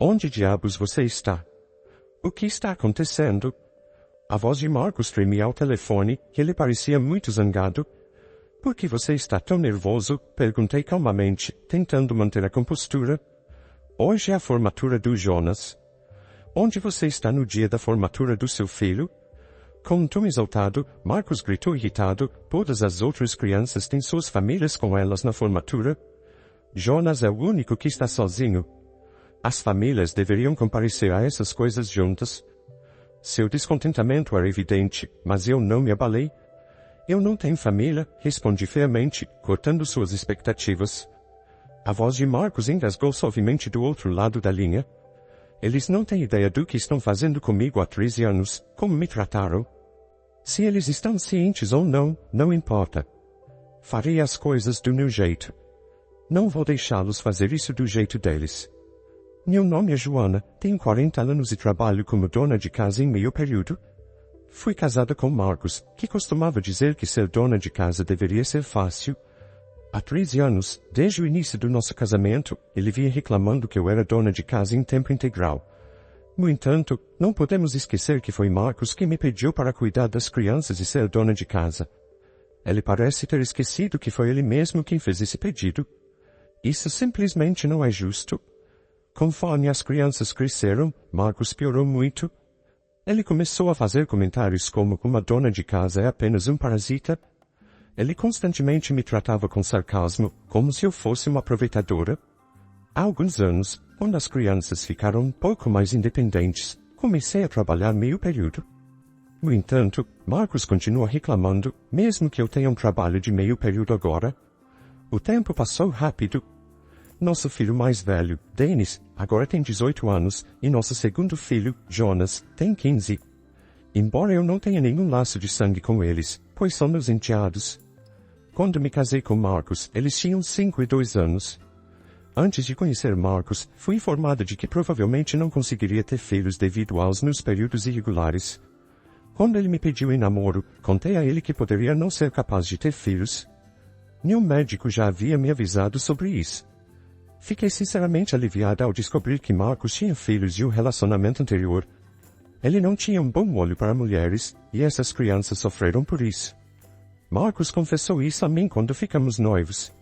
Onde diabos você está? O que está acontecendo? A voz de Marcos tremia ao telefone, e ele parecia muito zangado. Por que você está tão nervoso? Perguntei calmamente, tentando manter a compostura. Hoje é a formatura do Jonas. Onde você está no dia da formatura do seu filho? Com um tom exaltado, Marcos gritou irritado, todas as outras crianças têm suas famílias com elas na formatura. Jonas é o único que está sozinho. As famílias deveriam comparecer a essas coisas juntas. Seu descontentamento era evidente, mas eu não me abalei. Eu não tenho família, respondi friamente, cortando suas expectativas. A voz de Marcos engasgou suavemente do outro lado da linha. Eles não têm ideia do que estão fazendo comigo há 13 anos, como me trataram. Se eles estão cientes ou não, não importa. Farei as coisas do meu jeito. Não vou deixá-los fazer isso do jeito deles. Meu nome é Joana, tenho 40 anos e trabalho como dona de casa em meio período. Fui casada com Marcos, que costumava dizer que ser dona de casa deveria ser fácil. Há 13 anos, desde o início do nosso casamento, ele vinha reclamando que eu era dona de casa em tempo integral. No entanto, não podemos esquecer que foi Marcos quem me pediu para cuidar das crianças e ser dona de casa. Ele parece ter esquecido que foi ele mesmo quem fez esse pedido. Isso simplesmente não é justo. Conforme as crianças cresceram, Marcos piorou muito. Ele começou a fazer comentários como uma dona de casa é apenas um parasita. Ele constantemente me tratava com sarcasmo, como se eu fosse uma aproveitadora. Há alguns anos, quando as crianças ficaram um pouco mais independentes, comecei a trabalhar meio período. No entanto, Marcos continua reclamando, mesmo que eu tenha um trabalho de meio período agora. O tempo passou rápido. Nosso filho mais velho, Dennis, agora tem 18 anos, e nosso segundo filho, Jonas, tem 15. Embora eu não tenha nenhum laço de sangue com eles, pois são meus enteados. Quando me casei com Marcos, eles tinham 5 e 2 anos. Antes de conhecer Marcos, fui informada de que provavelmente não conseguiria ter filhos devido aos meus períodos irregulares. Quando ele me pediu em namoro, contei a ele que poderia não ser capaz de ter filhos. Nenhum médico já havia me avisado sobre isso. Fiquei sinceramente aliviada ao descobrir que Marcos tinha filhos de um relacionamento anterior. Ele não tinha um bom olho para mulheres, e essas crianças sofreram por isso. Marcos confessou isso a mim quando ficamos noivos.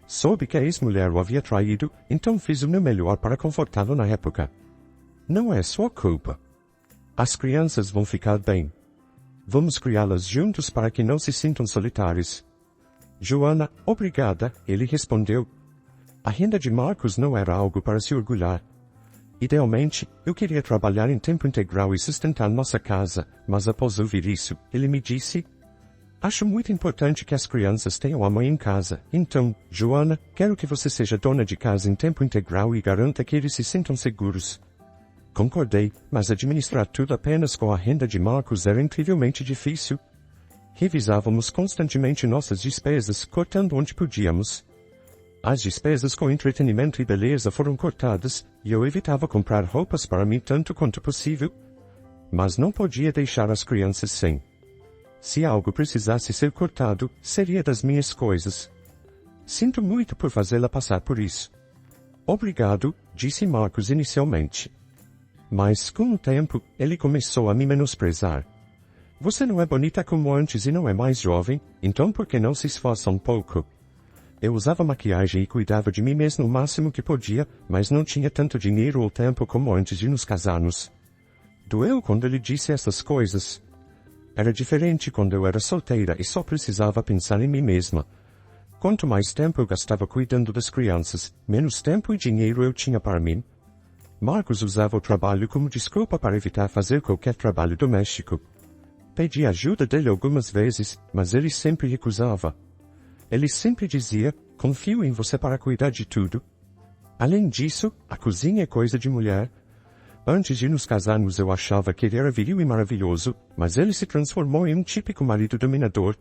Soube que a ex-mulher o havia traído, então fiz o meu melhor para confortá-lo na época. Não é sua culpa. As crianças vão ficar bem. Vamos criá-las juntos para que não se sintam solitários. Joana, obrigada, ele respondeu. A renda de Marcos não era algo para se orgulhar. Idealmente, eu queria trabalhar em tempo integral e sustentar nossa casa, mas após ouvir isso, ele me disse: acho muito importante que as crianças tenham a mãe em casa, então, Joana, quero que você seja dona de casa em tempo integral e garanta que eles se sintam seguros. Concordei, mas administrar tudo apenas com a renda de Marcos era incrivelmente difícil. Revisávamos constantemente nossas despesas, cortando onde podíamos. As despesas com entretenimento e beleza foram cortadas, e eu evitava comprar roupas para mim tanto quanto possível. Mas não podia deixar as crianças sem. Se algo precisasse ser cortado, seria das minhas coisas. Sinto muito por fazê-la passar por isso. Obrigado, disse Marcos inicialmente. Mas, com o tempo, ele começou a me menosprezar. Você não é bonita como antes e não é mais jovem, então por que não se esforça um pouco? Eu usava maquiagem e cuidava de mim mesmo o máximo que podia, mas não tinha tanto dinheiro ou tempo como antes de nos casarmos. Doeu quando ele disse essas coisas. Era diferente quando eu era solteira e só precisava pensar em mim mesma. Quanto mais tempo eu gastava cuidando das crianças, menos tempo e dinheiro eu tinha para mim. Marcos usava o trabalho como desculpa para evitar fazer qualquer trabalho doméstico. Pedi ajuda dele algumas vezes, mas ele sempre recusava. Ele sempre dizia, confio em você para cuidar de tudo. Além disso, a cozinha é coisa de mulher. Antes de nos casarmos eu achava que ele era viril e maravilhoso, mas ele se transformou em um típico marido dominador.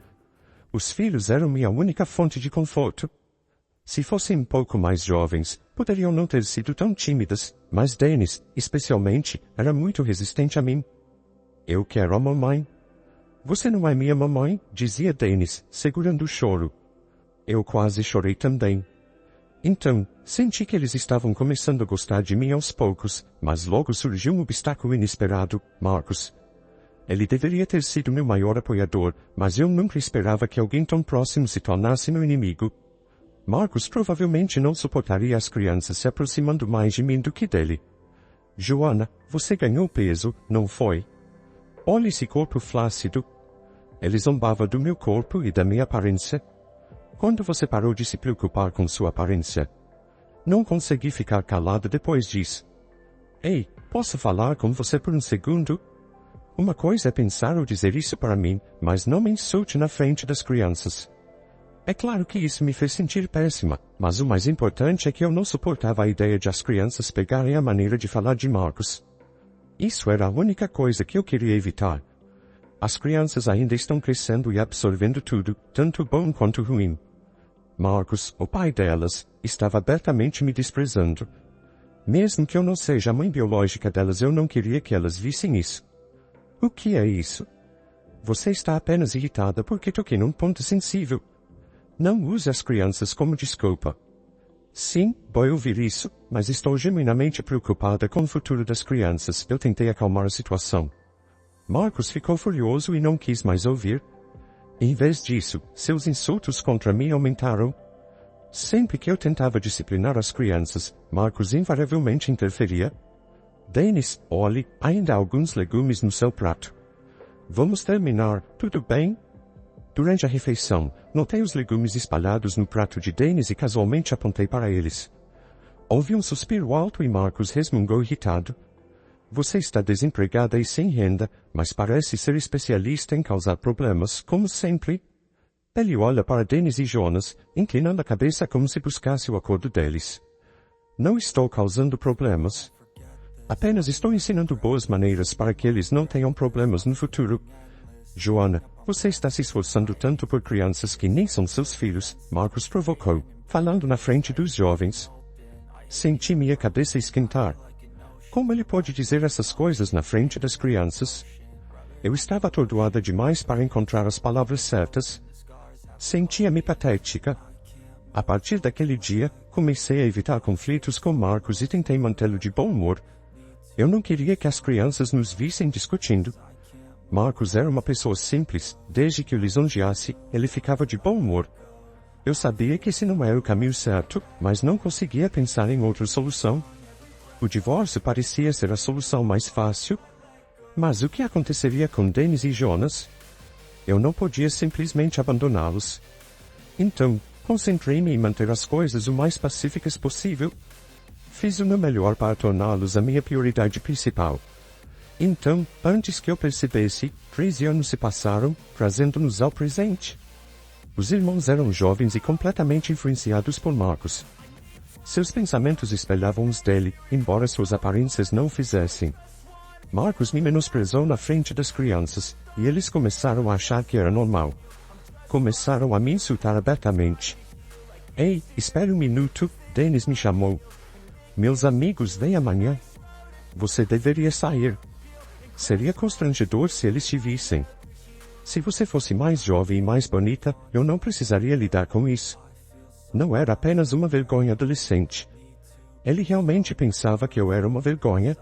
Os filhos eram minha única fonte de conforto. Se fossem um pouco mais jovens, poderiam não ter sido tão tímidas, mas Dennis, especialmente, era muito resistente a mim. Eu quero a mamãe. Você não é minha mamãe, dizia Dennis, segurando o choro. Eu quase chorei também. Então, senti que eles estavam começando a gostar de mim aos poucos, mas logo surgiu um obstáculo inesperado, Marcus. Ele deveria ter sido meu maior apoiador, mas eu nunca esperava que alguém tão próximo se tornasse meu inimigo. Marcus provavelmente não suportaria as crianças se aproximando mais de mim do que dele. Joanna, você ganhou peso, não foi? Olha esse corpo flácido. Ele zombava do meu corpo e da minha aparência. Quando você parou de se preocupar com sua aparência? Não consegui ficar calada depois disso. Ei, posso falar com você por um segundo? Uma coisa é pensar ou dizer isso para mim, mas não me insulte na frente das crianças. É claro que isso me fez sentir péssima, mas o mais importante é que eu não suportava a ideia de as crianças pegarem a maneira de falar de Marcus. Isso era a única coisa que eu queria evitar. As crianças ainda estão crescendo e absorvendo tudo, tanto bom quanto ruim. Marcus, o pai delas, estava abertamente me desprezando. Mesmo que eu não seja a mãe biológica delas, eu não queria que elas vissem isso. O que é isso? Você está apenas irritada porque toquei num ponto sensível. Não use as crianças como desculpa. Sim, vou ouvir isso, mas estou genuinamente preocupada com o futuro das crianças. Eu tentei acalmar a situação. Marcus ficou furioso e não quis mais ouvir. Em vez disso, seus insultos contra mim aumentaram. Sempre que eu tentava disciplinar as crianças, Marcus invariavelmente interferia. Dennis, olhe, ainda há alguns legumes no seu prato. Vamos terminar, tudo bem? Durante a refeição, notei os legumes espalhados no prato de Dennis e casualmente apontei para eles. Ouvi um suspiro alto e Marcus resmungou irritado. Você está desempregada e sem renda, mas parece ser especialista em causar problemas, como sempre. Ele olha para Dennis e Jonas, inclinando a cabeça como se buscasse o acordo deles. Não estou causando problemas. Apenas estou ensinando boas maneiras para que eles não tenham problemas no futuro. Joanna, você está se esforçando tanto por crianças que nem são seus filhos, Marcus provocou, falando na frente dos jovens. Senti minha cabeça esquentar. Como ele pode dizer essas coisas na frente das crianças? Eu estava atordoada demais para encontrar as palavras certas. Sentia-me patética. A partir daquele dia, comecei a evitar conflitos com Marcus e tentei mantê-lo de bom humor. Eu não queria que as crianças nos vissem discutindo. Marcus era uma pessoa simples, desde que o lisonjeasse, ele ficava de bom humor. Eu sabia que esse não era o caminho certo, mas não conseguia pensar em outra solução. O divórcio parecia ser a solução mais fácil. Mas o que aconteceria com Dennis e Jonas? Eu não podia simplesmente abandoná-los. Então, concentrei-me em manter as coisas o mais pacíficas possível. Fiz o meu melhor para torná-los a minha prioridade principal. Então, antes que eu percebesse, 13 anos se passaram, trazendo-nos ao presente. Os irmãos eram jovens e completamente influenciados por Marcus. Seus pensamentos espelhavam os dele, embora suas aparências não o fizessem. Marcus me menosprezou na frente das crianças, e eles começaram a achar que era normal. Começaram a me insultar abertamente. Ei, espere um minuto, Dennis me chamou. Meus amigos vêm amanhã. Você deveria sair. Seria constrangedor se eles te vissem. Se você fosse mais jovem e mais bonita, eu não precisaria lidar com isso. Não era apenas uma vergonha adolescente. Ele realmente pensava que eu era uma vergonha.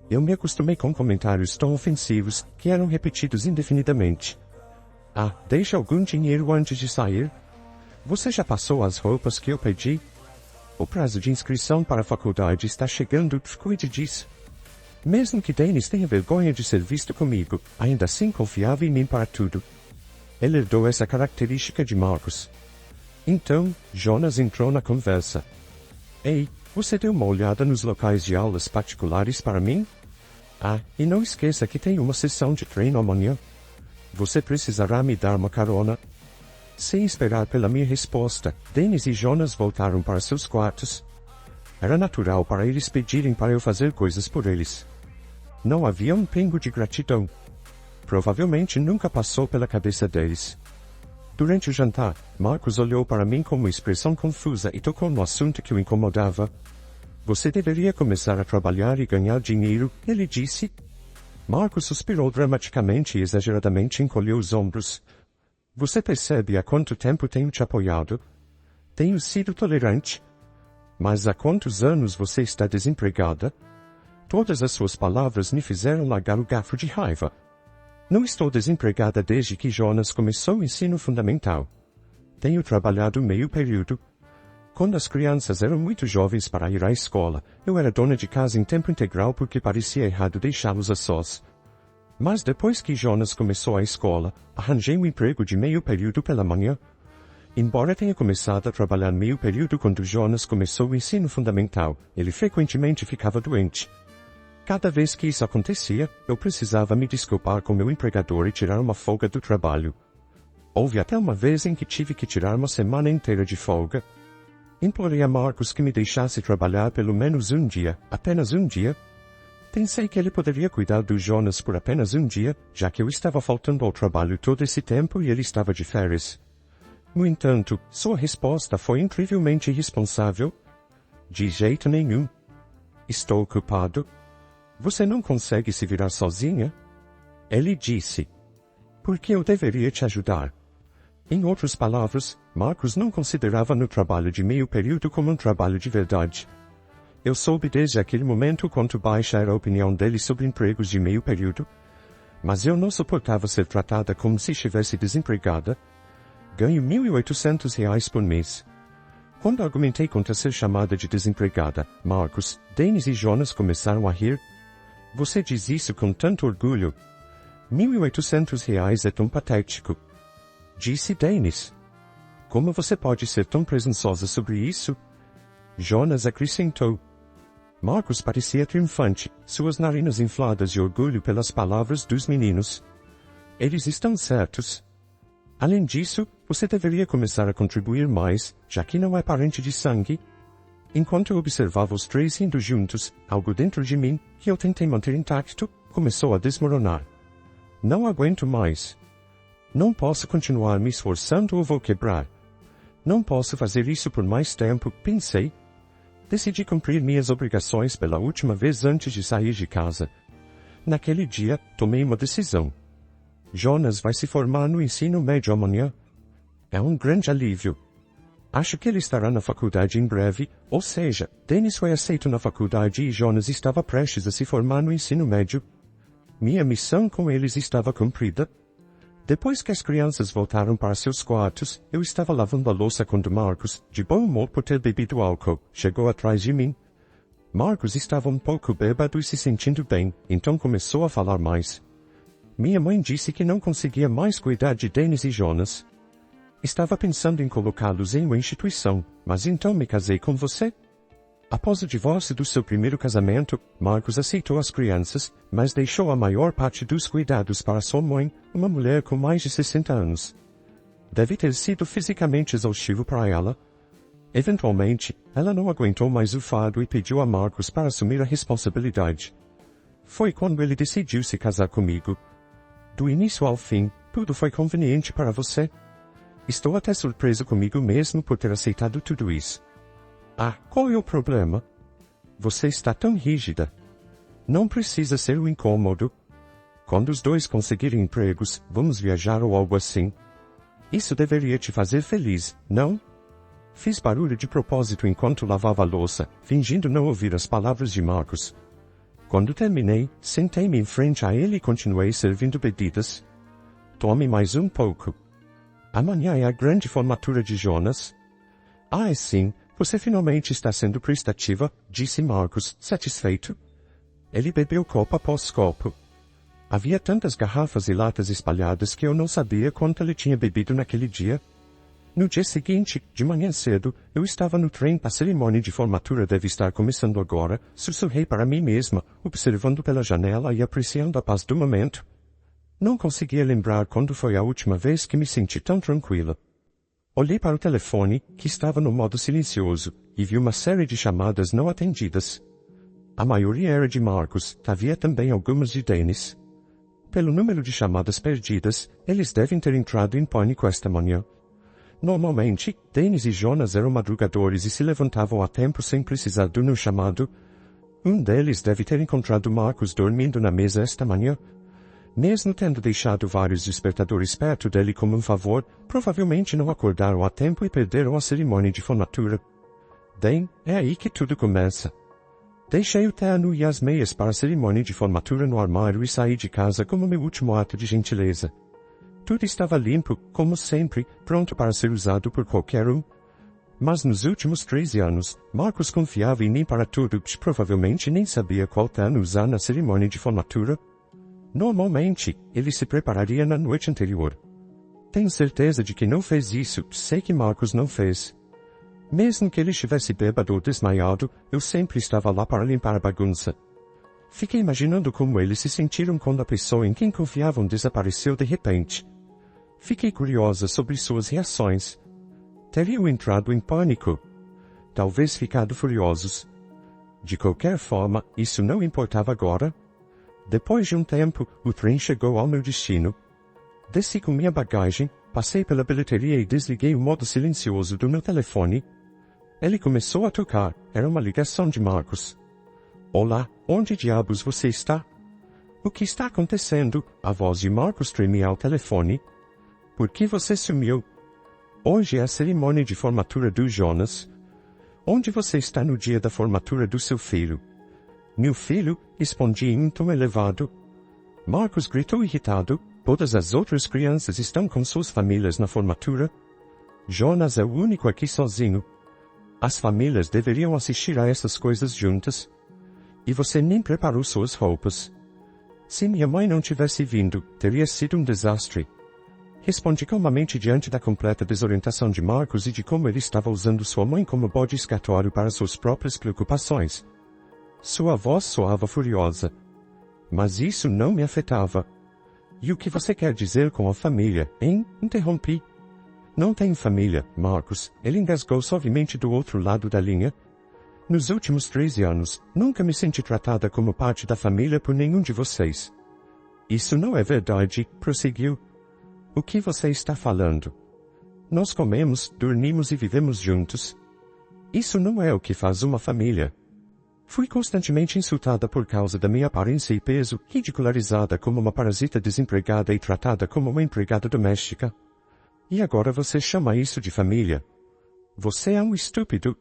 Eu me acostumei com comentários tão ofensivos, que eram repetidos indefinidamente. Ah, deixe algum dinheiro antes de sair? Você já passou as roupas que eu pedi? O prazo de inscrição para a faculdade está chegando, cuide disso. Mesmo que Dennis tenha vergonha de ser visto comigo, ainda assim confiava em mim para tudo. Ele herdou essa característica de Marcus. Então, Jonas entrou na conversa. Ei, você deu uma olhada nos locais de aulas particulares para mim? Ah, e não esqueça que tem uma sessão de treino amanhã. Você precisará me dar uma carona. Sem esperar pela minha resposta, Dennis e Jonas voltaram para seus quartos. Era natural para eles pedirem para eu fazer coisas por eles. Não havia um pingo de gratidão. Provavelmente nunca passou pela cabeça deles. Durante o jantar, Marcus olhou para mim com uma expressão confusa e tocou no assunto que o incomodava. Você deveria começar a trabalhar e ganhar dinheiro, ele disse. Marcus suspirou dramaticamente e exageradamente encolheu os ombros. Você percebe há quanto tempo tenho te apoiado? Tenho sido tolerante. Mas há quantos anos você está desempregada? Todas as suas palavras me fizeram largar o garfo de raiva. Não estou desempregada desde que Jonas começou o ensino fundamental. Tenho trabalhado meio período. Quando as crianças eram muito jovens para ir à escola, eu era dona de casa em tempo integral porque parecia errado deixá-los a sós. Mas depois que Jonas começou a escola, arranjei um emprego de meio período pela manhã. Embora tenha começado a trabalhar meio período quando Jonas começou o ensino fundamental, ele frequentemente ficava doente. Cada vez que isso acontecia, eu precisava me desculpar com meu empregador e tirar uma folga do trabalho. Houve até uma vez em que tive que tirar uma semana inteira de folga. Implorei a Marcos que me deixasse trabalhar pelo menos um dia, apenas um dia. Pensei que ele poderia cuidar do Jonas por apenas um dia, já que eu estava faltando ao trabalho todo esse tempo e ele estava de férias. No entanto, sua resposta foi incrivelmente irresponsável. De jeito nenhum. Estou ocupado. Você não consegue se virar sozinha? Ele disse. Por que eu deveria te ajudar? Em outras palavras, Marcos não considerava no trabalho de meio período como um trabalho de verdade. Eu soube desde aquele momento quanto baixa era a opinião dele sobre empregos de meio período. Mas eu não suportava ser tratada como se estivesse desempregada. Ganho R$ 1.800 por mês. Quando argumentei contra ser chamada de desempregada, Marcos, Dennis e Jonas começaram a rir. Você diz isso com tanto orgulho. R$ 1.800 é tão patético. Disse Dennis. Como você pode ser tão presunçosa sobre isso? Jonas acrescentou. Marcos parecia triunfante, suas narinas infladas de orgulho pelas palavras dos meninos. Eles estão certos. Além disso, você deveria começar a contribuir mais, já que não é parente de sangue. Enquanto eu observava os três indo juntos, algo dentro de mim, que eu tentei manter intacto, começou a desmoronar. Não aguento mais. Não posso continuar me esforçando ou vou quebrar. Não posso fazer isso por mais tempo, pensei. Decidi cumprir minhas obrigações pela última vez antes de sair de casa. Naquele dia, tomei uma decisão. Jonas vai se formar no ensino médio amanhã. É um grande alívio. Acho que ele estará na faculdade em breve, ou seja, Dennis foi aceito na faculdade e Jonas estava prestes a se formar no ensino médio. Minha missão com eles estava cumprida. Depois que as crianças voltaram para seus quartos, eu estava lavando a louça quando Marcos, de bom humor por ter bebido álcool, chegou atrás de mim. Marcos estava um pouco bêbado e se sentindo bem, então começou a falar mais. Minha mãe disse que não conseguia mais cuidar de Dennis e Jonas. Estava pensando em colocá-los em uma instituição, mas então me casei com você. Após o divórcio do seu primeiro casamento, Marcos aceitou as crianças, mas deixou a maior parte dos cuidados para sua mãe, uma mulher com mais de 60 anos. Deve ter sido fisicamente exaustivo para ela. Eventualmente, ela não aguentou mais o fardo e pediu a Marcos para assumir a responsabilidade. Foi quando ele decidiu se casar comigo. Do início ao fim, tudo foi conveniente para você. Estou até surpreso comigo mesmo por ter aceitado tudo isso. Ah, qual é o problema? Você está tão rígida. Não precisa ser um incômodo. Quando os dois conseguirem empregos, vamos viajar ou algo assim. Isso deveria te fazer feliz, não? Fiz barulho de propósito enquanto lavava a louça, fingindo não ouvir as palavras de Marcos. Quando terminei, sentei-me em frente a ele e continuei servindo bebidas. Tome mais um pouco. Amanhã é a grande formatura de Jonas. Ah, sim. Você finalmente está sendo prestativa, disse Marcos, satisfeito. Ele bebeu copo após copo. Havia tantas garrafas e latas espalhadas que eu não sabia quanto ele tinha bebido naquele dia. No dia seguinte, de manhã cedo, eu estava no trem. A cerimônia de formatura deve estar começando agora, sussurrei para mim mesma, observando pela janela e apreciando a paz do momento. Não conseguia lembrar quando foi a última vez que me senti tão tranquila. Olhei para o telefone, que estava no modo silencioso, e vi uma série de chamadas não atendidas. A maioria era de Marcos, havia também algumas de Dennis. Pelo número de chamadas perdidas, eles devem ter entrado em pânico esta manhã. Normalmente, Dennis e Jonas eram madrugadores e se levantavam a tempo sem precisar do meu chamado. Um deles deve ter encontrado Marcos dormindo na mesa esta manhã. Mesmo tendo deixado vários despertadores perto dele como um favor, provavelmente não acordaram a tempo e perderam a cerimônia de formatura. Bem, é aí que tudo começa. Deixei o terno e as meias para a cerimônia de formatura no armário e saí de casa como meu último ato de gentileza. Tudo estava limpo, como sempre, pronto para ser usado por qualquer um. Mas nos últimos 13 anos, Marcos confiava em mim para tudo, provavelmente nem sabia qual terno usar na cerimônia de formatura. Normalmente, ele se prepararia na noite anterior. Tenho certeza de que não fez isso, sei que Marcos não fez. Mesmo que ele estivesse bêbado ou desmaiado, eu sempre estava lá para limpar a bagunça. Fiquei imaginando como eles se sentiram quando a pessoa em quem confiavam desapareceu de repente. Fiquei curiosa sobre suas reações. Teriam entrado em pânico? Talvez ficado furiosos. De qualquer forma, isso não importava agora. Depois de um tempo, o trem chegou ao meu destino. Desci com minha bagagem, passei pela bilheteria e desliguei o modo silencioso do meu telefone. Ele começou a tocar, era uma ligação de Marcos. Olá, onde diabos você está? O que está acontecendo? A voz de Marcos tremia ao telefone. Por que você sumiu? Hoje é a cerimônia de formatura do Jonas. Onde você está no dia da formatura do seu filho? Meu filho, respondi em um tom elevado. Marcos gritou irritado. Todas as outras crianças estão com suas famílias na formatura. Jonas é o único aqui sozinho. As famílias deveriam assistir a essas coisas juntas. E você nem preparou suas roupas. Se minha mãe não tivesse vindo, teria sido um desastre. Respondi calmamente diante da completa desorientação de Marcos e de como ele estava usando sua mãe como bode expiatório para suas próprias preocupações. Sua voz soava furiosa. Mas isso não me afetava. E o que você quer dizer com a família, hein? Interrompi. Não tenho família, Marcos. Ele engasgou suavemente do outro lado da linha. Nos últimos 13 anos, nunca me senti tratada como parte da família por nenhum de vocês. Isso não é verdade, prosseguiu. O que você está falando? Nós comemos, dormimos e vivemos juntos. Isso não é o que faz uma família. Fui constantemente insultada por causa da minha aparência e peso, ridicularizada como uma parasita desempregada e tratada como uma empregada doméstica. E agora você chama isso de família? Você é um estúpido.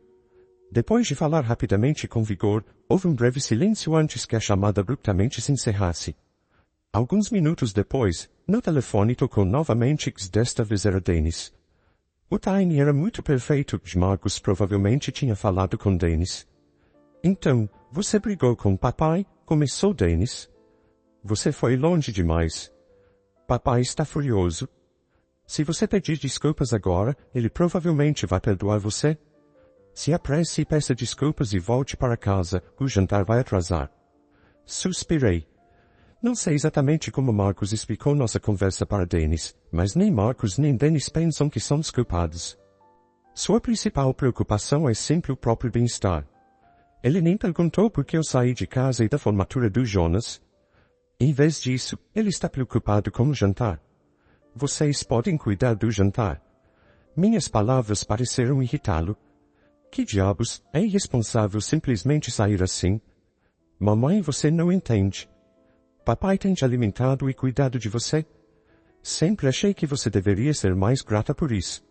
Depois de falar rapidamente e com vigor, houve um breve silêncio antes que a chamada abruptamente se encerrasse. Alguns minutos depois, no telefone tocou novamente e desta vez era Dennis. O timing era muito perfeito, Marcos provavelmente tinha falado com Dennis. Então, você brigou com papai? Começou Dennis. Você foi longe demais. Papai está furioso. Se você pedir desculpas agora, ele provavelmente vai perdoar você. Se apresse e peça desculpas e volte para casa, o jantar vai atrasar. Suspirei. Não sei exatamente como Marcos explicou nossa conversa para Dennis, mas nem Marcos nem Dennis pensam que são os culpados. Sua principal preocupação é sempre o próprio bem-estar. Ele nem perguntou por que eu saí de casa e da formatura do Jonas. Em vez disso, ele está preocupado com o jantar. Vocês podem cuidar do jantar. Minhas palavras pareceram irritá-lo. Que diabos, é irresponsável simplesmente sair assim? Mamãe, você não entende. Papai tem te alimentado e cuidado de você. Sempre achei que você deveria ser mais grata por isso.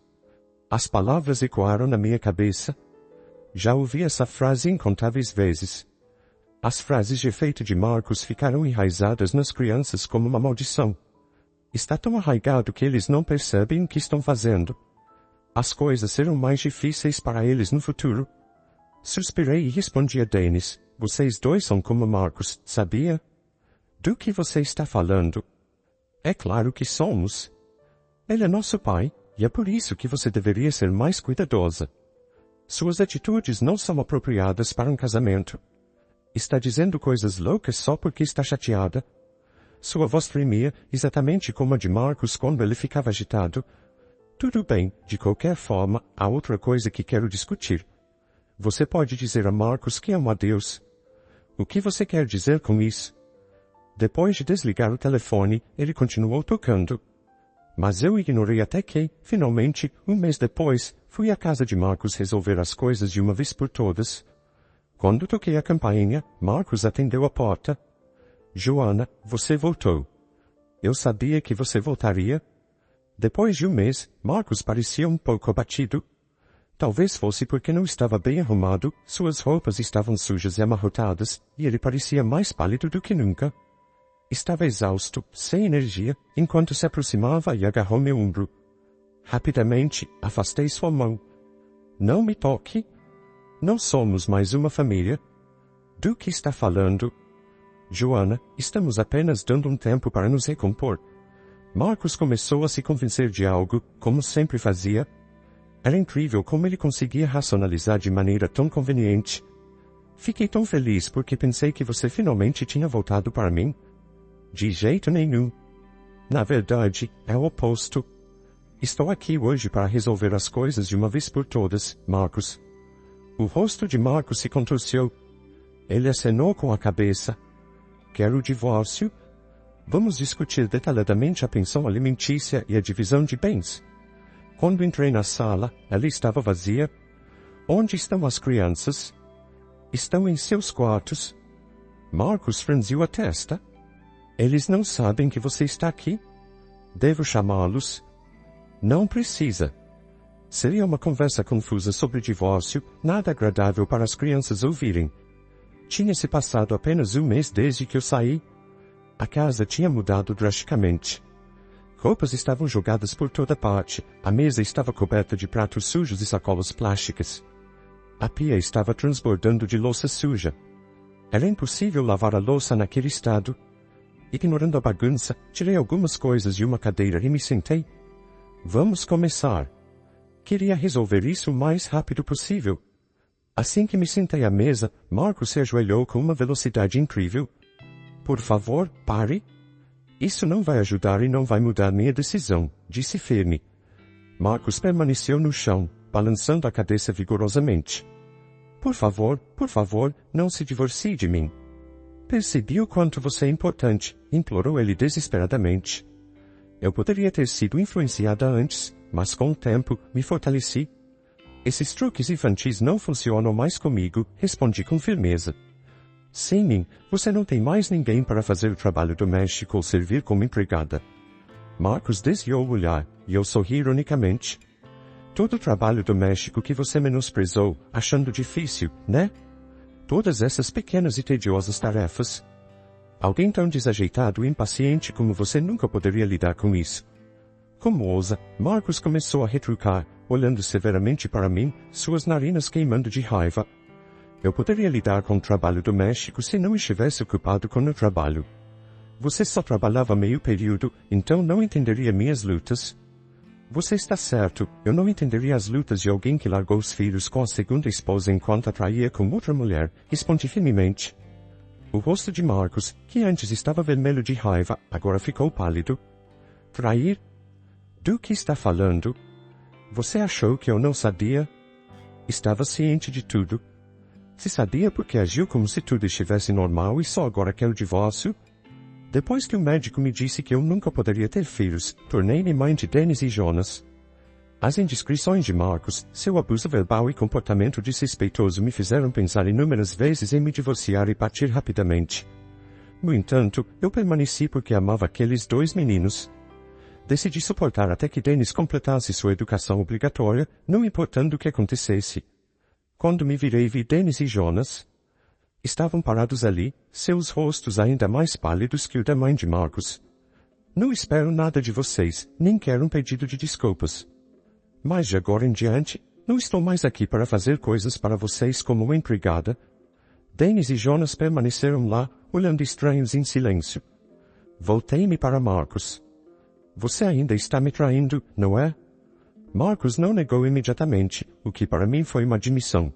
As palavras ecoaram na minha cabeça. Já ouvi essa frase incontáveis vezes. As frases de efeito de Marcos ficaram enraizadas nas crianças como uma maldição. Está tão arraigado que eles não percebem o que estão fazendo. As coisas serão mais difíceis para eles no futuro. Suspirei e respondi a Dennis. Vocês dois são como Marcos, sabia? Do que você está falando? É claro que somos. Ele é nosso pai, e é por isso que você deveria ser mais cuidadosa. Suas atitudes não são apropriadas para um casamento. Está dizendo coisas loucas só porque está chateada. Sua voz tremia, exatamente como a de Marcos quando ele ficava agitado. Tudo bem, de qualquer forma, há outra coisa que quero discutir. Você pode dizer a Marcos que é um adeus. O que você quer dizer com isso? Depois de desligar o telefone, ele continuou tocando. Mas eu ignorei até que, finalmente, um mês depois, fui à casa de Marcos resolver as coisas de uma vez por todas. Quando toquei a campainha, Marcos atendeu a porta. Joana, você voltou. Eu sabia que você voltaria. Depois de um mês, Marcos parecia um pouco abatido. Talvez fosse porque não estava bem arrumado, suas roupas estavam sujas e amarrotadas, e ele parecia mais pálido do que nunca. Estava exausto, sem energia, enquanto se aproximava e agarrou meu ombro. Rapidamente, afastei sua mão. Não me toque. Não somos mais uma família. Do que está falando? Joana, estamos apenas dando um tempo para nos recompor. Marcos começou a se convencer de algo, como sempre fazia. Era incrível como ele conseguia racionalizar de maneira tão conveniente. Fiquei tão feliz porque pensei que você finalmente tinha voltado para mim. De jeito nenhum. Na verdade, é o oposto. Estou aqui hoje para resolver as coisas de uma vez por todas, Marcos. O rosto de Marcos se contorceu. Ele acenou com a cabeça. Quer o divórcio? Vamos discutir detalhadamente a pensão alimentícia e a divisão de bens. Quando entrei na sala, ela estava vazia. Onde estão as crianças? Estão em seus quartos. Marcos franziu a testa. Eles não sabem que você está aqui? Devo chamá-los? Não precisa. Seria uma conversa confusa sobre divórcio, nada agradável para as crianças ouvirem. Tinha-se passado apenas um mês desde que eu saí. A casa tinha mudado drasticamente. Roupas estavam jogadas por toda parte, a mesa estava coberta de pratos sujos e sacolas plásticas. A pia estava transbordando de louça suja. Era impossível lavar a louça naquele estado. Ignorando a bagunça, tirei algumas coisas de uma cadeira e me sentei. Vamos começar. Queria resolver isso o mais rápido possível. Assim que me sentei à mesa, Marcos se ajoelhou com uma velocidade incrível. Por favor, pare. Isso não vai ajudar e não vai mudar minha decisão, disse firme. Marcos permaneceu no chão, balançando a cabeça vigorosamente. Por favor, não se divorcie de mim. Percebi o quanto você é importante, implorou ele desesperadamente. Eu poderia ter sido influenciada antes, mas com o tempo, me fortaleci. Esses truques infantis não funcionam mais comigo, respondi com firmeza. Sem mim, você não tem mais ninguém para fazer o trabalho doméstico ou servir como empregada. Marcos desviou o olhar, e eu sorri ironicamente. Todo o trabalho doméstico que você menosprezou, achando difícil, né? Todas essas pequenas e tediosas tarefas. Alguém tão desajeitado e impaciente como você nunca poderia lidar com isso. Como ousa, Marcos começou a retrucar, olhando severamente para mim, suas narinas queimando de raiva. Eu poderia lidar com o trabalho doméstico se não estivesse ocupado com o trabalho. Você só trabalhava meio período, então não entenderia minhas lutas. Você está certo, eu não entenderia as lutas de alguém que largou os filhos com a segunda esposa enquanto a traía com outra mulher, respondi firmemente. O rosto de Marcos, que antes estava vermelho de raiva, agora ficou pálido. Trair? Do que está falando? Você achou que eu não sabia? Estava ciente de tudo. Se sabia porque agiu como se tudo estivesse normal e só agora quer o divórcio? Depois que o médico me disse que eu nunca poderia ter filhos, tornei-me mãe de Dennis e Jonas. As indiscrições de Marcos, seu abuso verbal e comportamento desrespeitoso me fizeram pensar inúmeras vezes em me divorciar e partir rapidamente. No entanto, eu permaneci porque amava aqueles dois meninos. Decidi suportar até que Dennis completasse sua educação obrigatória, não importando o que acontecesse. Quando me virei vi Dennis e Jonas. Estavam parados ali, seus rostos ainda mais pálidos que o da mãe de Marcos. Não espero nada de vocês, nem quero um pedido de desculpas. Mas de agora em diante, não estou mais aqui para fazer coisas para vocês como uma empregada. Dennis e Jonas permaneceram lá, olhando estranhos em silêncio. Voltei-me para Marcos. Você ainda está me traindo, não é? Marcos não negou imediatamente, o que para mim foi uma admissão.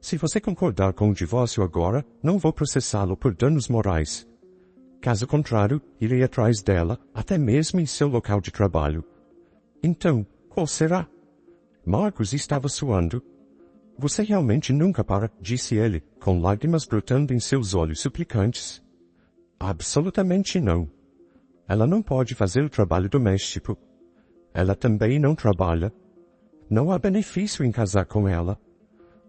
Se você concordar com o divórcio agora, não vou processá-lo por danos morais. Caso contrário, irei atrás dela, até mesmo em seu local de trabalho. Então, qual será? Marcos estava suando. Você realmente nunca para, disse ele, com lágrimas brotando em seus olhos suplicantes. Absolutamente não. Ela não pode fazer o trabalho doméstico. Ela também não trabalha. Não há benefício em casar com ela.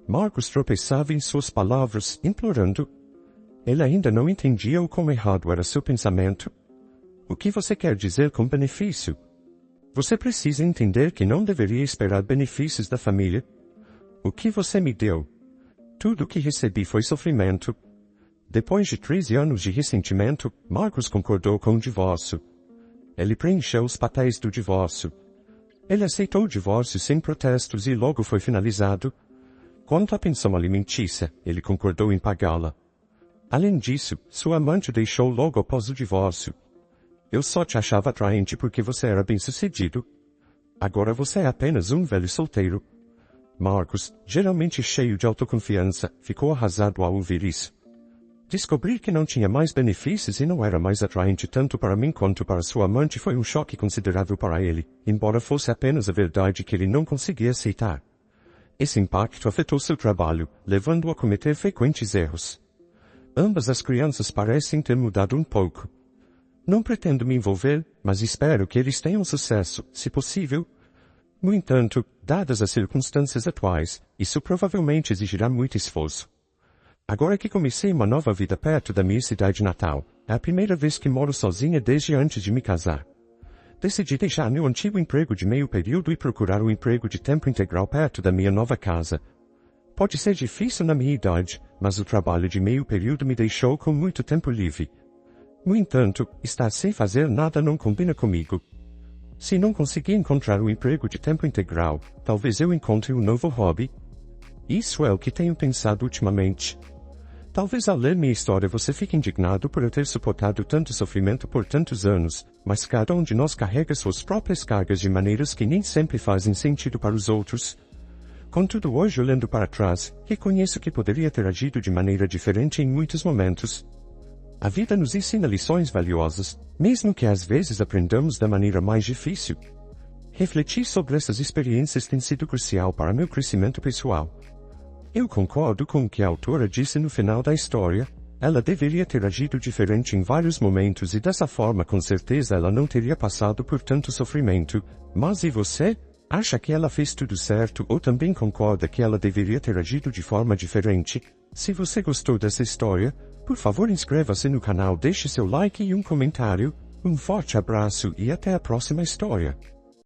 Marcos tropeçava em suas palavras, implorando. Ele ainda não entendia o quão errado era seu pensamento. O que você quer dizer com benefício? Você precisa entender que não deveria esperar benefícios da família. O que você me deu? Tudo o que recebi foi sofrimento. Depois de 13 anos de ressentimento, Marcos concordou com o divórcio. Ele preencheu os papéis do divórcio. Ele aceitou o divórcio sem protestos e logo foi finalizado. Quanto à pensão alimentícia, ele concordou em pagá-la. Além disso, sua amante deixou logo após o divórcio. Eu só te achava atraente porque você era bem-sucedido. Agora você é apenas um velho solteiro. Marcos, geralmente cheio de autoconfiança, ficou arrasado ao ouvir isso. Descobrir que não tinha mais benefícios e não era mais atraente tanto para mim quanto para sua amante foi um choque considerável para ele, embora fosse apenas a verdade que ele não conseguia aceitar. Esse impacto afetou seu trabalho, levando-o a cometer frequentes erros. Ambas as crianças parecem ter mudado um pouco. Não pretendo me envolver, mas espero que eles tenham sucesso, se possível. No entanto, dadas as circunstâncias atuais, isso provavelmente exigirá muito esforço. Agora que comecei uma nova vida perto da minha cidade natal, é a primeira vez que moro sozinha desde antes de me casar. Decidi deixar meu antigo emprego de meio período e procurar um emprego de tempo integral perto da minha nova casa. Pode ser difícil na minha idade, mas o trabalho de meio período me deixou com muito tempo livre. No entanto, estar sem fazer nada não combina comigo. Se não conseguir encontrar um emprego de tempo integral, talvez eu encontre um novo hobby. Isso é o que tenho pensado ultimamente. Talvez ao ler minha história você fique indignado por eu ter suportado tanto sofrimento por tantos anos, mas cada um de nós carrega suas próprias cargas de maneiras que nem sempre fazem sentido para os outros. Contudo, hoje olhando para trás, reconheço que poderia ter agido de maneira diferente em muitos momentos. A vida nos ensina lições valiosas, mesmo que às vezes aprendamos da maneira mais difícil. Refletir sobre essas experiências tem sido crucial para meu crescimento pessoal. Eu concordo com o que a autora disse no final da história. Ela deveria ter agido diferente em vários momentos e dessa forma com certeza ela não teria passado por tanto sofrimento. Mas e você? Acha que ela fez tudo certo ou também concorda que ela deveria ter agido de forma diferente? Se você gostou dessa história, por favor inscreva-se no canal, deixe seu like e um comentário. Um forte abraço e até a próxima história.